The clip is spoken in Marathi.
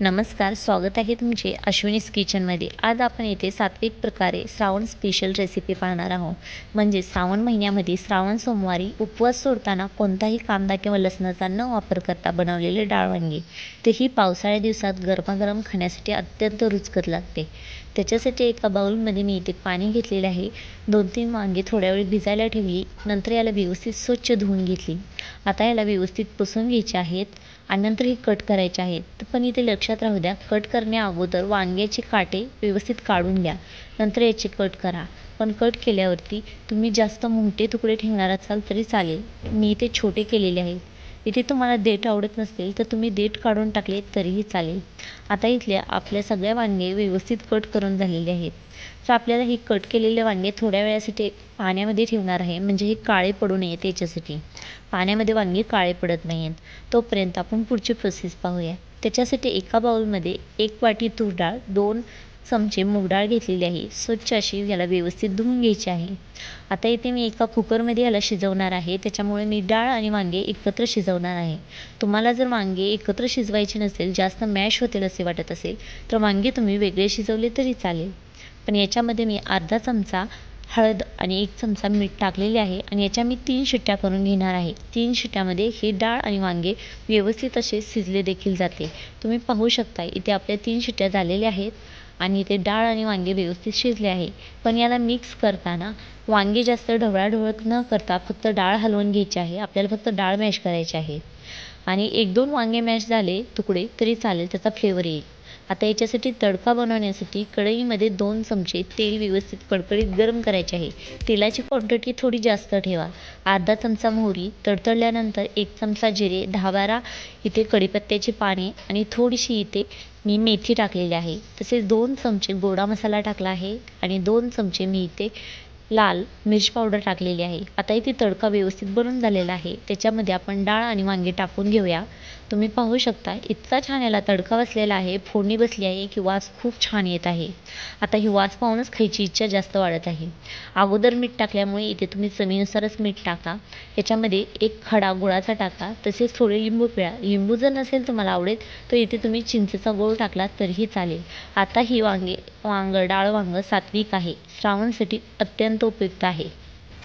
नमस्कार, स्वागत आहे तुमचे अश्विनीज किचनमध्ये. आज आपण येथे सात्विक प्रकारे श्रावण स्पेशल रेसिपी पाहणार आहोत. म्हणजे श्रावण महिन्यामध्ये श्रावण सोमवारी उपवास सोडताना कोणताही कांदा किंवा लसणाचा न वापर करता बनवलेले डाळ वांगी, तेही पावसाळ्या दिवसात गरमागरम खाण्यासाठी अत्यंत रुचकर लागते. त्याच्यासाठी एका बाउलमध्ये मी इथे पाणी घेतलेले आहे. 2-3 वांगी थोड्या वेळ भिजायला ठेवली. नंतर याला व्यवस्थित स्वच्छ धुवून घेतली. आता याला व्यवस्थित पुसून घ्यायचे आहेत आणि नंतर हे कट करायचे आहेत. पण इथे लक्षात राहू द्या, कट करण्या अगोदर वांग्याचे काटे व्यवस्थित काढून द्या, नंतर याचे कट करा. पण कट केल्यावरती तुम्ही जास्त मोठे तुकडे ठेवणार असाल तरी चालेल. मी इथे छोटे केलेले आहेत. इथे तुम्हाला देठ आवडत नसेल तर तुम्ही देठ काढून टाकले तरीही चालेल. आता इथल्या आपल्या सगळ्या वांगे व्यवस्थित कट करून झालेले आहेत. तर आपल्याला हे कट केलेले वांगे थोड्या वेळासाठी पाण्यामध्ये ठेवणार आहे, म्हणजे हे काळे पडू नये त्याच्यासाठी. पाण्यामध्ये वांगी काळे पडत नाहीत. तोपर्यंत आपण पुढची प्रोसेस पाहूया. त्याच्यासाठी एका बाउलमध्ये 1 वाटी तूर डाळ, 2 चमचे मूग डाळ घेतलेली आहे. स्वच्छ अशी याला व्यवस्थित धुवून घ्यायची आहे. आता इथे मी एका कुकरमध्ये याला शिजवणार आहे, त्याच्यामुळे मी डाळ आणि वांगे एकत्र शिजवणार आहे. तुम्हाला जर वांगे एकत्र शिजवायचे नसेल, जास्त मॅश होतील असे वाटत असेल, तर वांगे तुम्ही वेगळे शिजवले तरी चालेल. पण याच्यामध्ये मी अर्धा चमचा हळद आणि 1 चमचा मीठ टाकलेले आहे आणि याच्या मी 3 शिट्ट्या करून घेणार आहे. 3 शिट्ट्यामध्ये हे डाळ आणि वांगे व्यवस्थित असे शिजले देखील जाते. तुम्ही पाहू शकता इथे आपल्या 3 शिट्ट्या झालेल्या आहेत आणि इथे डाळ आणि वांगे व्यवस्थित शिजले आहे. पण याला मिक्स करताना वांगे जास्त ढवळाढवळ न करता फक्त डाळ हलवून घ्यायची आहे. आपल्याला फक्त डाळ मॅश करायची आहे आणि 1-2 वांगे मॅश झाले तुकडे तरी चालेल, त्याचा फ्लेवर येईल. आता याच्यासाठी तडका बनवण्यासाठी कढईमध्ये 2 चमचे तेल व्यवस्थित कडकडीत गरम करायचे आहे. तेलाची क्वांटिटी थोडी जास्त ठेवा. अर्धा चमचा मोहरी, तडतडल्यानंतर 1 चमचा जिरे, 10-12 इथे कढीपत्त्याची पाने आणि थोडीशी इथे मी मेथी टाकलेली आहे. तसेच 2 चमचे गोडा मसाला टाकला आहे आणि 2 चमचे मी इथे लाल मिर्च पावडर टाकलेली आहे. आता इथे तडका व्यवस्थित बनून झालेला आहे. त्याच्यामध्ये आपण डाळ आणि वांगे टाकून घेऊया. तुम्ही पाहू शकता इतका छान याला तडका बसलेला आहे, फोडणी बसली आहे की वास खूप छान येत आहे. आता ही वास पाहूनच खायची इच्छा जास्त वाढत आहे. अगोदर मीठ टाकल्यामुळे इथे तुम्ही चवीनुसारच मीठ टाका. याच्यामध्ये 1 खडा गुळाचा टाका. तसेच थोडे लिंबू पिळा. लिंबू जर नसेल तुम्हाला आवडेल तर इथे तुम्ही चिंचेचा गूळ टाकला तरीही चालेल. आता ही डाळ वांग सात्विक आहे, श्रावणसाठी अत्यंत उपयुक्त आहे.